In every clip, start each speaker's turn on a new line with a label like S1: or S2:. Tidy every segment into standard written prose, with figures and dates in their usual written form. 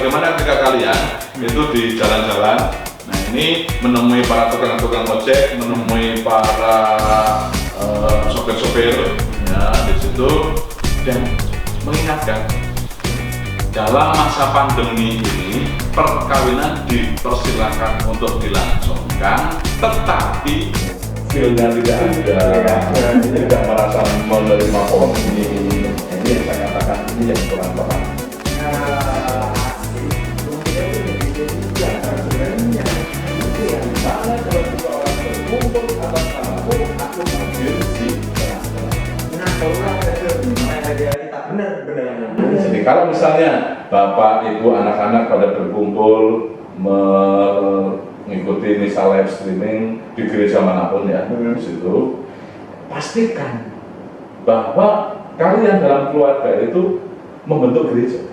S1: bagaimana ketika kalian itu di jalan-jalan, nah ini menemui para tukang-tukang ojek, menemui para sopir-sopir ya di situ, dan mengingatkan dalam masa pandemi ini perkawinan dipersilakan untuk dilangsungkan, tetapi feel-nya tidak ada, tidak merasa menerima komuni. Ini yang saya katakan, ini yang kurang tepat. Jadi kalau misalnya Bapak, Ibu, anak-anak pada berkumpul mengikuti misal live streaming di gereja manapun ya, di situ pastikan bahwa kalian dalam keluarga itu membentuk gereja.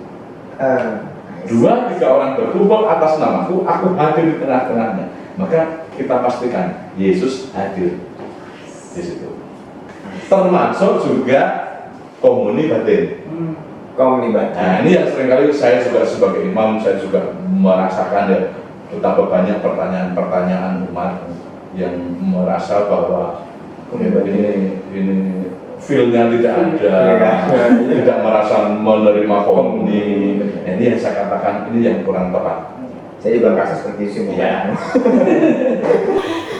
S1: 2-3 orang berkumpul atas namaku, aku hadir di tengah-tengahnya. Maka kita pastikan Yesus hadir di situ. Termasuk juga komuni batin.
S2: Komuni batin.
S1: Nah, ini yang seringkali saya juga sebagai imam, saya juga merasakan ya, betapa banyak pertanyaan-pertanyaan umat yang merasa bahwa ini feel-nya tidak ada, tidak merasa menerima komuni. Ini yang saya katakan, ini yang kurang tepat.
S2: Saya juga merasa seperti itu ya.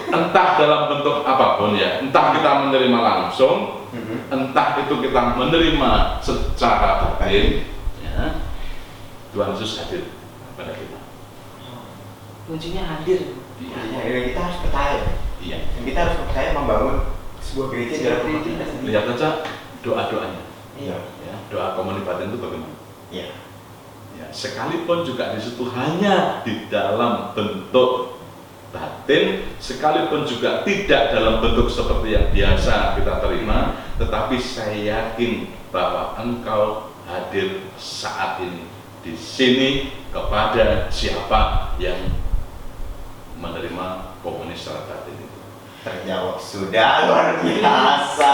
S1: Entah dalam bentuk apapun ya, entah kita menerima langsung, entah itu kita menerima secara batin, ya, Tuhan Yesus hadir pada kita.
S3: Kuncinya hadir.
S2: Iya, kita harus percaya.
S1: Iya.
S2: Kita harus percaya membangun sebuah gereja dalam rumah kita sendiri.
S1: Lihat saja doa-doanya.
S2: Iya.
S1: Ya, doa komuni batin itu bagaimana?
S2: Iya.
S1: Ya, sekalipun juga di situ hanya di dalam bentuk batin, sekalipun juga tidak dalam bentuk seperti yang biasa kita terima, tetapi saya yakin bahwa engkau hadir saat ini di sini kepada siapa yang menerima komuni secara batin itu.
S2: Terjawab sudah, luar biasa.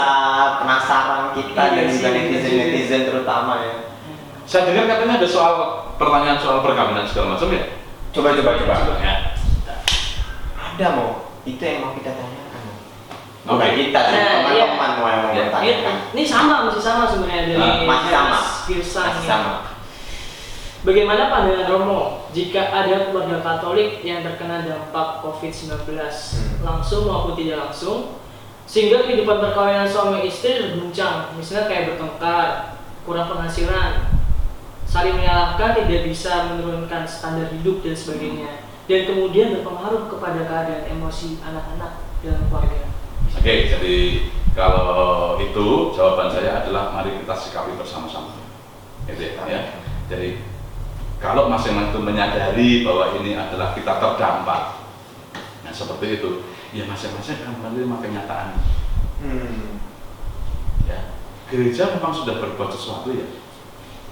S2: Penasaran kita dan juga netizen terutama ya.
S1: Saya dengar katanya ada pertanyaan soal perkawinan segala macam ya.
S2: Coba.
S1: Ya.
S2: Ada mau, itu yang mau kita tanyakan.
S1: Oke.
S2: Kita teman-teman mau yang bertanya.
S3: Ini masih sama sebenarnya dari
S2: masih sama.
S3: Firsan.
S2: Masih sama.
S3: Bagaimana pandangan Romo jika ada keluarga Katolik yang terkena dampak COVID-19 langsung maupun tidak langsung, sehingga kehidupan perkawinan suami istri terguncang, misalnya kayak bertengkar, kurang penghasilan, saling menyalahkan, tidak bisa menurunkan standar hidup dan sebagainya, dan kemudian berpengaruh kepada keadaan emosi anak-anak dalam keluarga.
S1: Oke, jadi kalau itu jawaban saya adalah mari kita sikapi bersama-sama. Gitu ya. Jadi kalau masing-masing itu menyadari bahwa ini adalah kita terdampak, nah seperti itu, ya masing-masing akan menerima kenyataan. Ya, gereja memang sudah berbuat sesuatu ya,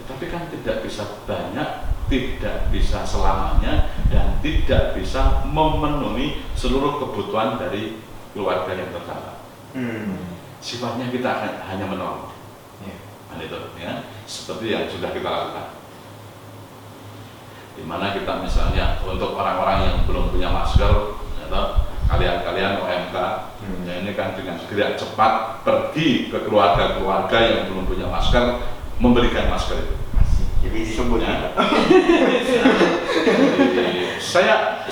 S1: tetapi kan tidak bisa banyak, tidak bisa selamanya, dan tidak bisa memenuhi seluruh kebutuhan dari keluarga yang terdampak. Sifatnya kita hanya menolong. Nah, itu ya, seperti yang sudah kita lakukan. Dimana kita misalnya untuk orang-orang yang belum punya masker, atau kalian OMK, ya ini kan dengan segera cepat pergi ke keluarga-keluarga yang belum punya masker, memberikan masker itu.
S2: Jadi disebutnya.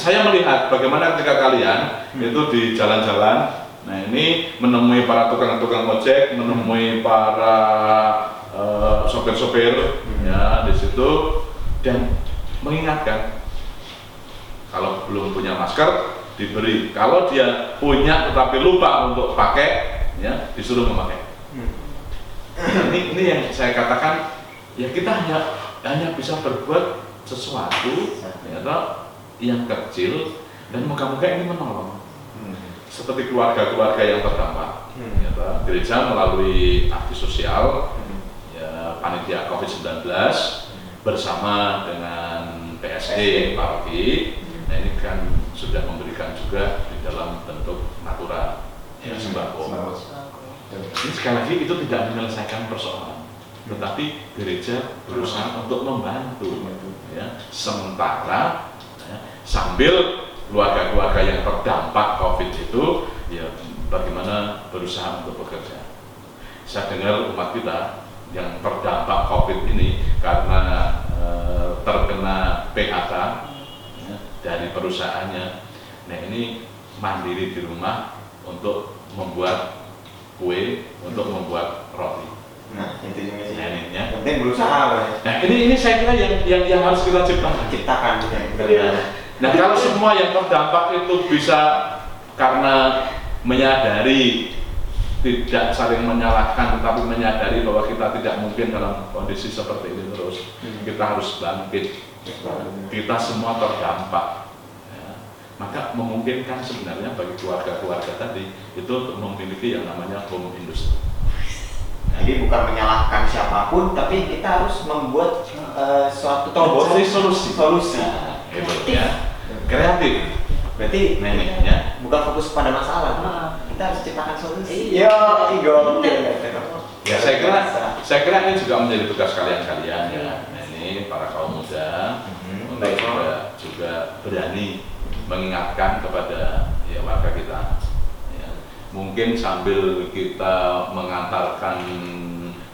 S1: Saya melihat bagaimana ketika kalian itu di jalan-jalan, nah ini menemui para tukang-tukang ojek, menemui para sopir-sopir, ya di situ, dan mengingatkan kalau belum punya masker diberi, kalau dia punya tetapi lupa untuk pakai, ya disuruh memakai. Ini yang saya katakan, ya kita hanya bisa berbuat sesuatu ya, yang kecil, dan moga-moga ini menolong. Seperti keluarga-keluarga yang terdampak, ya, gereja melalui akti sosial, ya, panitia COVID-19 bersama dengan PSE Paroki, nah ini kan sudah memberikan juga di dalam bentuk natura, ya, sembako. Ini sekali lagi itu tidak menyelesaikan persoalan, tetapi gereja berusaha untuk membantu, ya. Sementara ya, sambil keluarga-keluarga yang terdampak COVID itu, ya bagaimana berusaha untuk bekerja. Saya dengar umat kita yang terdampak COVID ini karena terkena PHK ya, dari perusahaannya. Nah ini mandiri di rumah untuk membuat kue, untuk membuat roti.
S2: Nah, itu juga sih.
S1: Nah, ini, ya.
S2: Yang penting berusaha, Pak.
S1: Nah ini saya kira yang harus kita
S2: Ciptakan.
S1: Nah kalau semua yang terdampak itu bisa karena menyadari, tidak saling menyalahkan, tetapi menyadari bahwa kita tidak mungkin dalam kondisi seperti ini terus. Kita harus bangkit. Kita semua terdampak. Maka memungkinkan sebenarnya bagi keluarga-keluarga tadi itu untuk memiliki yang namanya home industry.
S2: Jadi bukan menyalahkan siapapun, tapi kita harus membuat suatu terobosan, solusi.
S1: Itu ya, kreatif.
S2: Berarti
S1: Ini ya.
S2: bukan fokus pada masalah, kita harus ciptakan solusi.
S3: Iya.
S2: Yo,
S1: Ya saya kira ini juga menjadi tugas kalian-kalian ya. Nah, ini para kaum muda untuk juga berani mengingatkan kepada ya warga kita. Ya. Mungkin sambil kita mengantarkan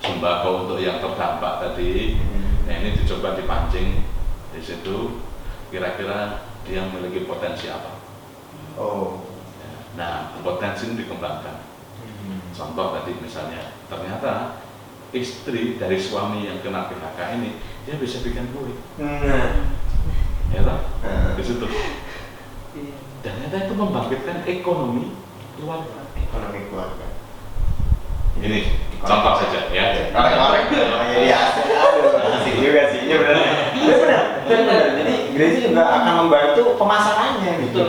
S1: sembako untuk yang terdampak tadi, nah ini dicoba dipancing di situ. Kira-kira dia memiliki potensi apa?
S2: Oh.
S1: Ya. Nah potensi ini dikembangkan. Contoh tadi misalnya ternyata istri dari suami yang kena PHK ini dia bisa bikin kue. Ya toh? Di situ. Dan ternyata itu membangkitkan ekonomi keluarga.
S2: Ekonomi keluarga.
S1: Ini contoh saja ya.
S2: Korek-korek. Jadi asik juga sih. Ini benar. Jadi gereja juga akan membantu pemasarannya gitu.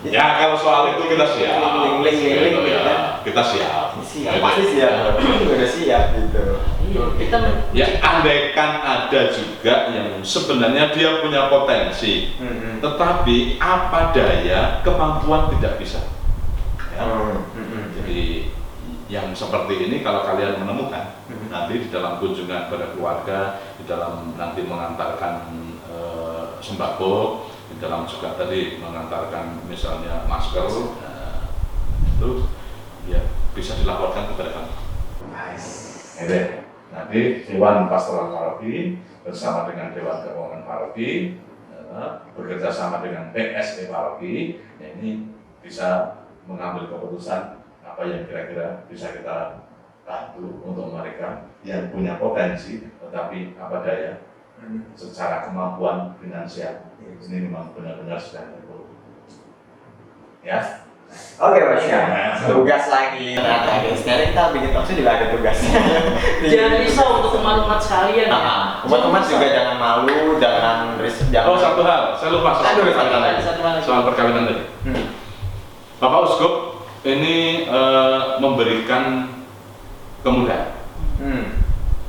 S1: Ya kalau soal itu kita siap.
S2: Link,
S1: Ya, kita siap.
S2: Pasti siap. Kita udah siap gitu.
S3: Kita
S1: Ya andaikan ada juga yang sebenarnya dia punya potensi, tetapi apa daya kemampuan tidak bisa. Ya. Jadi yang seperti ini kalau kalian menemukan nanti di dalam kunjungan pada keluarga, di dalam nanti mengantarkan sembako, di dalam juga tadi mengantarkan misalnya masker, itu ya bisa dilaporkan kepada kami. Nice. Nanti Dewan Pastoral Paroki bersama dengan Dewan Keuangan Paroki bekerja sama dengan PSE Paroki, ya ini bisa mengambil keputusan apa yang kira-kira bisa kita bantu untuk mereka yang punya potensi tetapi apa daya secara kemampuan finansial ini memang benar-benar sedang terpuruk. Ya.
S2: Oke, Mas. Tugas lagi. Nah, sekarang kita bikin talkshow juga ada tugasnya.
S3: jangan risau untuk umat-umat sekalian.
S2: Umat-umat juga jangan malu, jangan
S1: Oh satu hal, saya lupa soal perkawinan tadi. Soal perkawinan tadi. Bapak Uskup ini memberikan kemudahan.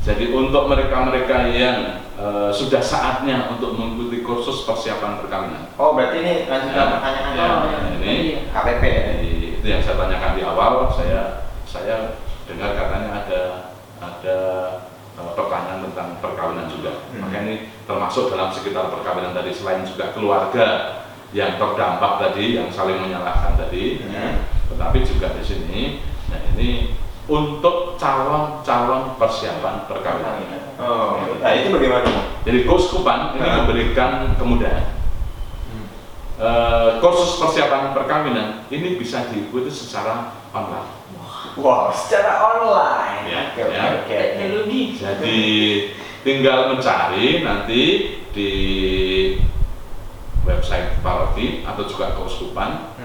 S1: Jadi untuk mereka-mereka yang sudah saatnya untuk mengikuti kursus persiapan perkawinan.
S2: Oh berarti ini lanjutan pertanyaan
S1: ini
S2: KPP ya?
S1: Itu yang saya tanyakan di awal. Saya dengar katanya ada pertanyaan tentang perkawinan juga. Maka ini termasuk dalam sekitar perkawinan tadi, selain juga keluarga yang terdampak tadi, yang saling menyalahkan tadi, tetapi juga di sini. Nah ini untuk calon persiapan perkawinan.
S2: Oh, nah itu bagaimana?
S1: Jadi keuskupan ini memberikan kemudahan. Kursus persiapan perkawinan ini bisa diikuti secara online.
S2: Wow, secara online.
S1: Ya,
S2: Oke.
S3: Teknologi.
S1: Jadi tinggal mencari nanti di website paroki atau juga keuskupan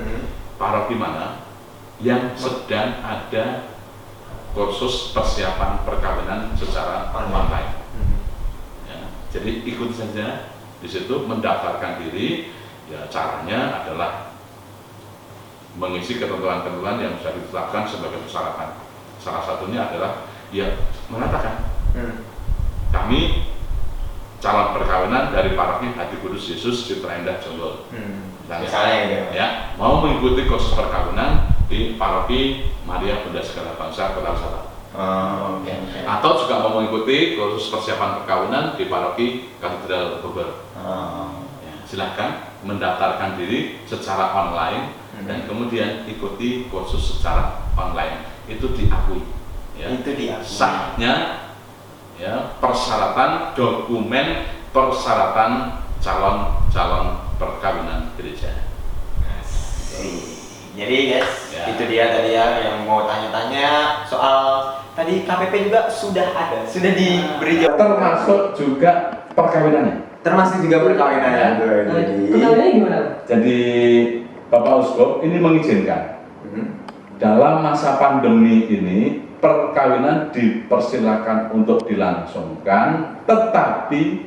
S1: paroki mana yang sedang ada kursus persiapan perkawinan secara online. Ya, jadi ikut saja di situ, mendaftarkan diri. Ya caranya adalah mengisi ketentuan-ketentuan yang sudah ditetapkan sebagai persyaratan. Salah satunya adalah ya mengatakan kami calon perkawinan dari paroki Hati Kudus Yesus Citra Indah Jonggol.
S2: Misalnya gitu.
S1: Ya, mau mengikuti kursus perkawinan di paroki Maria Bunda Segala Bangsa Kota Wisata.
S2: Oh, oke oke.
S1: Atau juga mau mengikuti kursus persiapan perkawinan di paroki Katedral Bogor.
S2: Oh.
S1: Ya, silahkan mendaftarkan diri secara online dan kemudian ikuti kursus secara online. Itu diakui. Ya.
S2: Itu diakui.
S1: Sahnya ya persyaratan dokumen persyaratan calon perkawinan gereja.
S2: Jadi guys,
S1: Ya.
S2: itu dia tadi ya yang mau tanya-tanya soal tadi KPP juga sudah ada, sudah diberi jawaban.
S1: Termasuk juga perkawinannya.
S2: Termasuk juga perkawinan ya.
S3: Kenalnya gimana?
S1: Jadi Bapak Uskup ini mengizinkan
S2: Mhm.
S1: dalam masa pandemi ini perkawinan dipersilakan untuk dilangsungkan, tetapi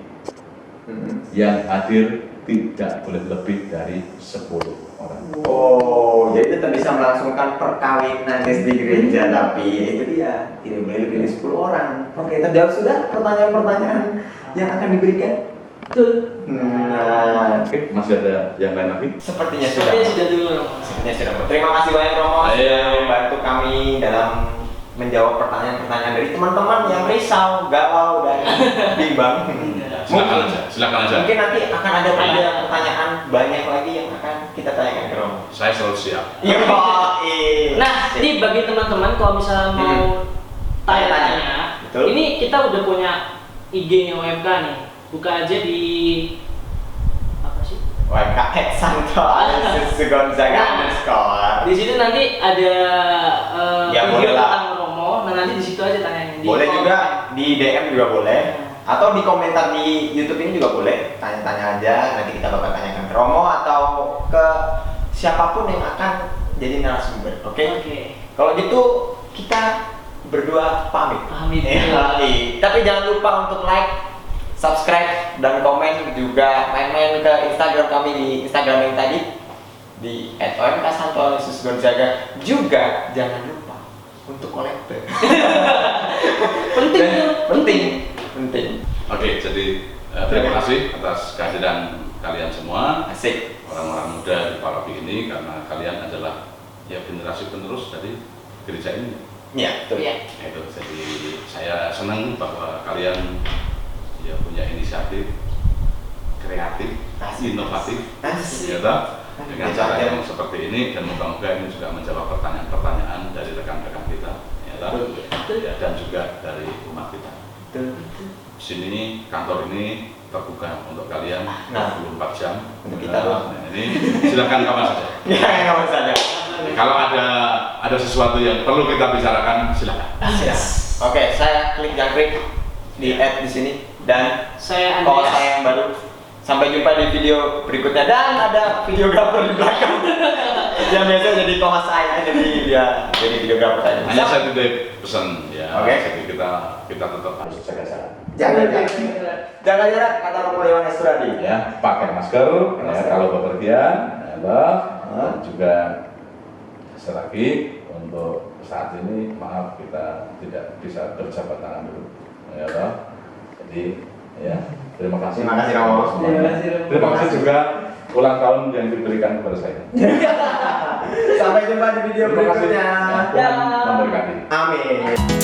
S1: yang hadir tidak boleh lebih dari 10 orang.
S2: Oh, jadi tetap bisa melangsungkan perkawinan di gereja, tapi itu dia tidak boleh lebih dari 10 orang. Oke, terjawab sudah pertanyaan-pertanyaan yang akan diberikan.
S3: Betul.
S2: Nah,
S1: Oke, masih ada yang lain lagi?
S2: sepertinya sudah.
S3: Sepertinya sudah dulu.
S2: Sepertinya sudah. Terima kasih banyak Romo sudah membantu kami dalam menjawab pertanyaan-pertanyaan dari teman-teman yang risau, galau dan bimbang.
S1: Silakan aja, silakan aja.
S2: Mungkin nanti akan ada pertanyaan banyak lagi yang akan kita tanyakan ke Romo.
S1: Saya selalu siap.
S2: Iya,
S3: Nah, ini bagi teman-teman kalau misalnya mau tanya-tanya,
S2: Betul.
S3: ini kita udah punya IG-nya OMK nih. Buka aja di apa sih?
S2: WKX Santo Aloysius Gonzaga underscore.
S3: Di situ nanti ada
S2: Ya,
S3: video
S2: boleh lah.
S3: tentang Romo. Nah, nanti di situ aja tanyanya. Di
S2: Boleh
S3: kolom.
S2: juga di DM juga boleh. Atau di komentar di YouTube ini juga boleh. Tanya-tanya aja, nanti kita bakal tanyakan ke Romo atau ke siapapun yang akan jadi narasumber. Oke?
S3: Oke.
S2: Kalau gitu kita berdua pamit.
S3: Pamit.
S2: Tapi jangan lupa untuk like, subscribe, dan komen juga. Main-main ke Instagram kami di Instagram yang tadi di @omk_santo_aloysius_gonzaga. Juga jangan lupa untuk kolektor.
S3: Penting tuh.
S2: Penting.
S1: Oke, jadi terima kasih atas kehadiran kalian semua,
S2: Asik.
S1: orang-orang muda di paroki ini, karena kalian adalah ya generasi penerus dari gereja ini.
S2: Iya, betul.
S3: Iya.
S1: Itu jadi saya senang bahwa kalian ya punya inisiatif kreatif,
S2: Asik.
S1: inovatif,
S2: Asik.
S1: ya toh? Dengan cara yang seperti ini, dan moga-moga ini juga menjawab pertanyaan-pertanyaan dari rekan-rekan kita, ya toh? Ya, dan juga dari umat kita.
S2: Betul.
S1: Di sini kantor ini terbuka untuk kalian
S2: Nah.
S1: 24 jam.
S2: Untuk kita loh.
S1: Nah, ini silakan kapan saja.
S2: Ya, nggak saja.
S1: Kalau ada sesuatu yang perlu kita bicarakan, silakan.
S2: Siap. Oke, saya klik jangkrik di add di sini dan
S3: Saya
S2: kalau
S3: Andreas.
S2: saya yang baru. Sampai jumpa di video berikutnya, dan ada videografer di belakang yang biasa jadi Thomas saya, jadi videografer saya.
S1: Hanya saya titip pesan ya.
S2: Oke.
S1: Jadi kita tetap harus jaga jarak.
S2: Jaga jarak, kata Romo Yohanes Suradi.
S1: Ya, pakai masker, ya, kalau bepergian, ya, toh. Dan juga sekali lagi untuk saat ini maaf kita tidak bisa berjabat tangan dulu, ya toh. Jadi ya, terima kasih.
S2: Terima kasih, Romo.
S1: Terima kasih juga ulang tahun yang diberikan kepada saya.
S2: Sampai jumpa di video
S1: Terima kasih.
S2: berikutnya.
S1: Ya, Tuhan memberkati.
S2: Amin.